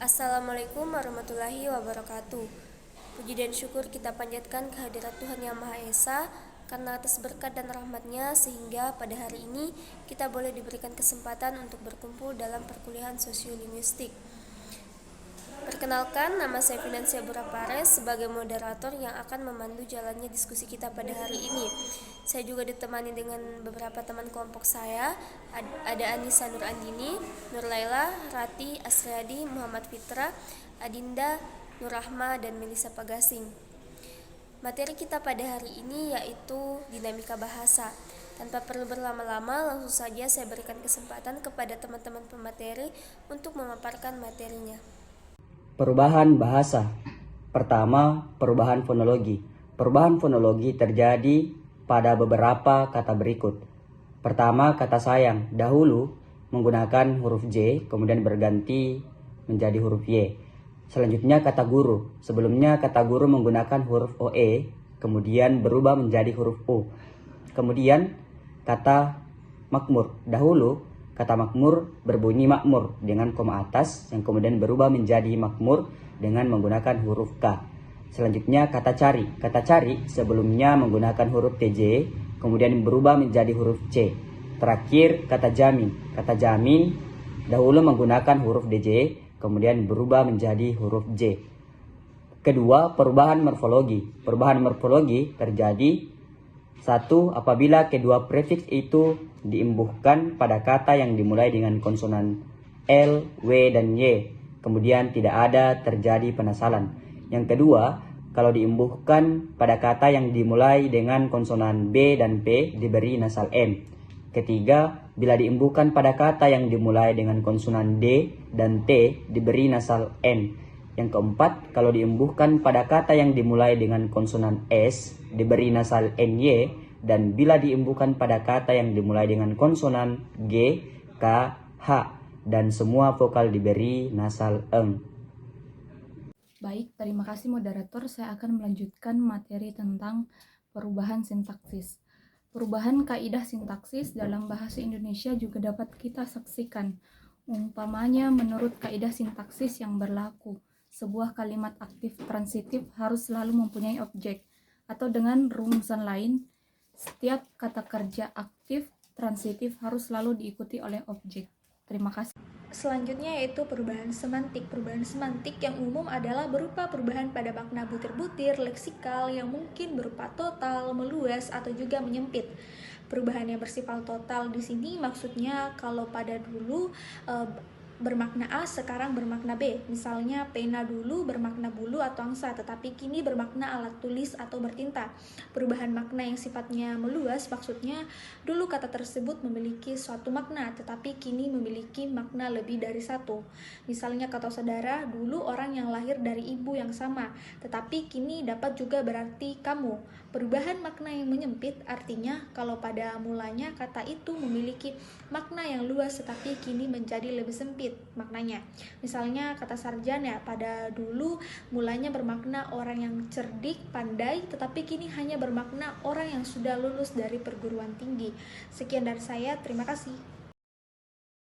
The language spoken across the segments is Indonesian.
Assalamualaikum warahmatullahi wabarakatuh. Puji dan syukur kita panjatkan kehadirat Tuhan Yang Maha Esa karena atas berkat dan rahmatnya sehingga pada hari ini kita boleh diberikan kesempatan untuk berkumpul dalam perkuliahan sosiolinguistik. Perkenalkan, nama saya Financia Burapares sebagai moderator yang akan memandu jalannya diskusi kita pada hari ini. Saya juga ditemani dengan beberapa teman kelompok saya, ada Anissa Nur Andini, Nur Laila, Rati, Asriadi, Muhammad Fitra, Adinda, Nur Rahma, dan Melisa Pagasing. Materi kita pada hari ini yaitu dinamika bahasa. Tanpa perlu berlama-lama, langsung saja saya berikan kesempatan kepada teman-teman pemateri untuk memaparkan materinya. Perubahan bahasa. Pertama, perubahan fonologi. Perubahan fonologi terjadi pada beberapa kata berikut. Pertama, kata sayang. Dahulu menggunakan huruf J, kemudian berganti menjadi huruf Y. Selanjutnya, kata guru. Sebelumnya, kata guru menggunakan huruf OE, kemudian berubah menjadi huruf O. Kemudian, kata makmur. Dahulu kata makmur berbunyi makmur dengan koma atas yang kemudian berubah menjadi makmur dengan menggunakan huruf K. Selanjutnya kata cari. Kata cari sebelumnya menggunakan huruf TJ kemudian berubah menjadi huruf C. Terakhir kata jamin. Kata jamin dahulu menggunakan huruf DJ kemudian berubah menjadi huruf J. Kedua, perubahan morfologi. Perubahan morfologi terjadi satu, apabila kedua prefiks itu diimbuhkan pada kata yang dimulai dengan konsonan L, W, dan Y, kemudian tidak ada terjadi penasalan. Yang kedua, kalau diimbuhkan pada kata yang dimulai dengan konsonan B dan P diberi nasal N. Ketiga, bila diimbuhkan pada kata yang dimulai dengan konsonan D dan T diberi nasal N. Yang keempat, kalau diimbuhkan pada kata yang dimulai dengan konsonan S diberi nasal NY, dan bila diimbuhkan pada kata yang dimulai dengan konsonan G, K, H, dan semua vokal diberi nasal eng. Baik, terima kasih moderator. Saya akan melanjutkan materi tentang perubahan sintaksis. Perubahan kaidah sintaksis dalam bahasa Indonesia juga dapat kita saksikan. Umpamanya menurut kaidah sintaksis yang berlaku, sebuah kalimat aktif transitif harus selalu mempunyai objek, atau dengan rumusan lain, setiap kata kerja aktif transitif harus selalu diikuti oleh objek. Terima kasih. Selanjutnya yaitu perubahan semantik. Perubahan semantik yang umum adalah berupa perubahan pada makna butir-butir, leksikal yang mungkin berupa total, meluas, atau juga menyempit. Perubahan yang bersifat total di sini maksudnya kalau pada dulu bermakna A sekarang bermakna B. Misalnya pena dulu bermakna bulu atau angsa, tetapi kini bermakna alat tulis atau bertinta. Perubahan makna yang sifatnya meluas maksudnya dulu kata tersebut memiliki suatu makna, tetapi kini memiliki makna lebih dari satu. Misalnya kata saudara, dulu orang yang lahir dari ibu yang sama, tetapi kini dapat juga berarti kamu. Perubahan makna yang menyempit artinya kalau pada mulanya kata itu memiliki makna yang luas tetapi kini menjadi lebih sempit maknanya. Misalnya kata sarjana pada dulu mulanya bermakna orang yang cerdik, pandai, tetapi kini hanya bermakna orang yang sudah lulus dari perguruan tinggi. Sekian dari saya, terima kasih.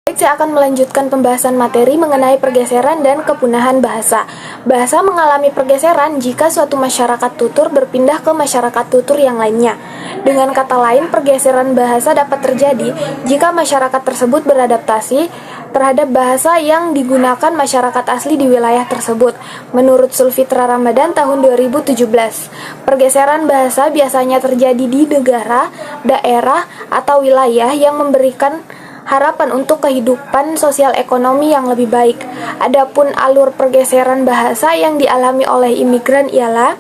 Saya akan melanjutkan pembahasan materi mengenai pergeseran dan kepunahan bahasa. Bahasa mengalami pergeseran jika suatu masyarakat tutur berpindah ke masyarakat tutur yang lainnya. Dengan kata lain, pergeseran bahasa dapat terjadi jika masyarakat tersebut beradaptasi terhadap bahasa yang digunakan masyarakat asli di wilayah tersebut. Menurut Sulfitra Ramadan tahun 2017, pergeseran bahasa biasanya terjadi di negara, daerah, atau wilayah yang memberikan harapan untuk kehidupan sosial ekonomi yang lebih baik. Adapun alur pergeseran bahasa yang dialami oleh imigran ialah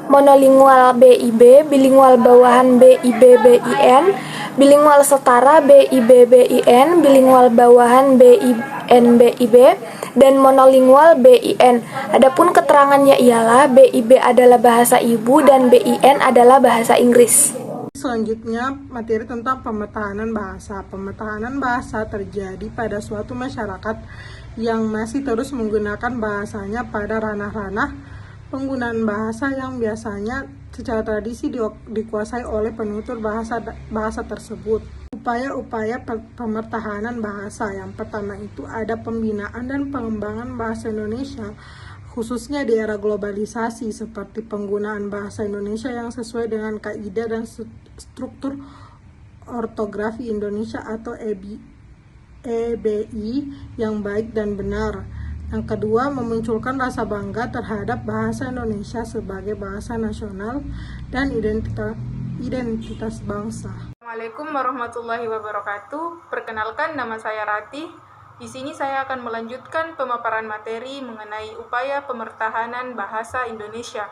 monolingual BIB, bilingual bawahan BIB-BIN, bilingual setara BIB-BIN, bilingual bawahan BIN-BIB, dan monolingual BIN. Adapun keterangannya ialah BIB adalah bahasa ibu dan BIN adalah bahasa Inggris. Selanjutnya, materi tentang pemetahanan bahasa. Pemetahanan bahasa terjadi pada suatu masyarakat yang masih terus menggunakan bahasanya pada ranah-ranah penggunaan bahasa yang biasanya secara tradisi dikuasai oleh penutur bahasa tersebut. upaya-upaya pemertahanan bahasa. Yang pertama itu ada pembinaan dan pengembangan bahasa Indonesia, khususnya di era globalisasi, seperti penggunaan bahasa Indonesia yang sesuai dengan kaidah dan struktur ortografi Indonesia atau EBI yang baik dan benar. Yang kedua, memunculkan rasa bangga terhadap bahasa Indonesia sebagai bahasa nasional dan identitas bangsa. Assalamualaikum warahmatullahi wabarakatuh. Perkenalkan, nama saya Ratih. Di sini saya akan melanjutkan pemaparan materi mengenai upaya pemertahanan bahasa Indonesia.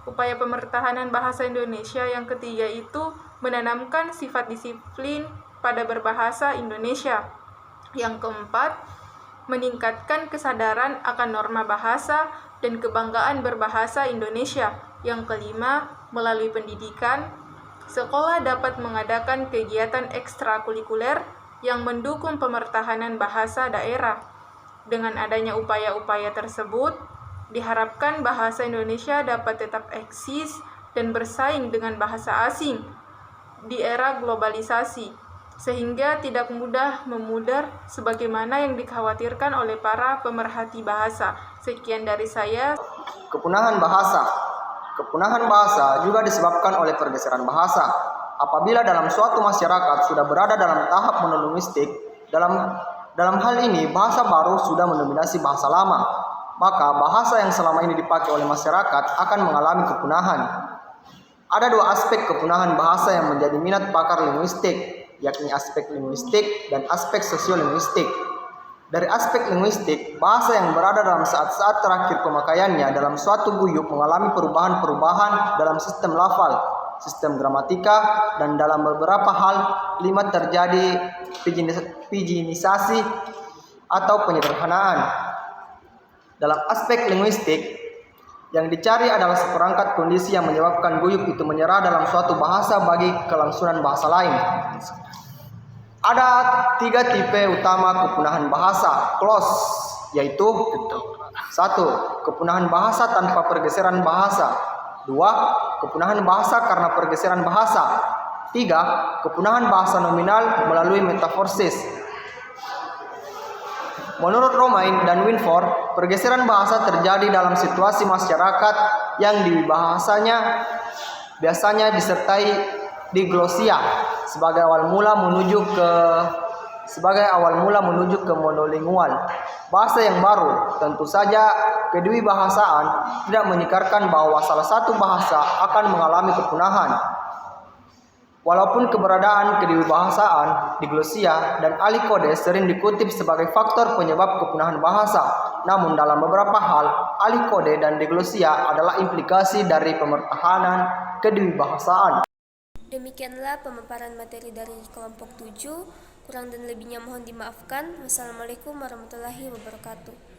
Upaya pemertahanan bahasa Indonesia yang ketiga itu menanamkan sifat disiplin pada berbahasa Indonesia. Yang keempat, meningkatkan kesadaran akan norma bahasa dan kebanggaan berbahasa Indonesia. Yang kelima, melalui pendidikan, sekolah dapat mengadakan kegiatan ekstrakurikuler yang mendukung pemertahanan bahasa daerah. Dengan adanya upaya-upaya tersebut, diharapkan bahasa Indonesia dapat tetap eksis dan bersaing dengan bahasa asing di era globalisasi, sehingga tidak mudah memudar sebagaimana yang dikhawatirkan oleh para pemerhati bahasa. Sekian dari saya. Kepunahan bahasa. Kepunahan bahasa juga disebabkan oleh pergeseran bahasa. Apabila dalam suatu masyarakat sudah berada dalam tahap monolinguistik, dalam hal ini bahasa baru sudah mendominasi bahasa lama, maka bahasa yang selama ini dipakai oleh masyarakat akan mengalami kepunahan. Ada dua aspek kepunahan bahasa yang menjadi minat pakar linguistik, yakni aspek linguistik dan aspek sosiolinguistik. Dari aspek linguistik, bahasa yang berada dalam saat-saat terakhir pemakaiannya dalam suatu guyub mengalami perubahan-perubahan dalam sistem lafal, sistem gramatika, dan dalam beberapa hal kalimat terjadi pijinisasi atau penyederhanaan. Dalam aspek linguistik, yang dicari adalah seperangkat kondisi yang menyebabkan guyub itu menyerah dalam suatu bahasa bagi kelangsungan bahasa lain. Ada 3 tipe utama kepunahan bahasa, clause, yaitu 1. Kepunahan bahasa tanpa pergeseran bahasa. 2. Kepunahan bahasa karena pergeseran bahasa. 3. Kepunahan bahasa nominal melalui metaforsis. Menurut Romain dan Winford, pergeseran bahasa terjadi dalam situasi masyarakat yang di bahasanya biasanya disertai diglosia sebagai awal mula menuju ke monolingual. Bahasa yang baru, tentu saja kedewibahasaan tidak menyikarkan bahwa salah satu bahasa akan mengalami kepunahan. Walaupun keberadaan kedewibahasaan, diglosia, dan ahli kode sering dikutip sebagai faktor penyebab kepunahan bahasa, namun dalam beberapa hal, ahli kode dan diglosia adalah implikasi dari pemertahanan kedewibahasaan. Demikianlah pemaparan materi dari kelompok 7. Kurang dan lebihnya mohon dimaafkan. Wassalamualaikum warahmatullahi wabarakatuh.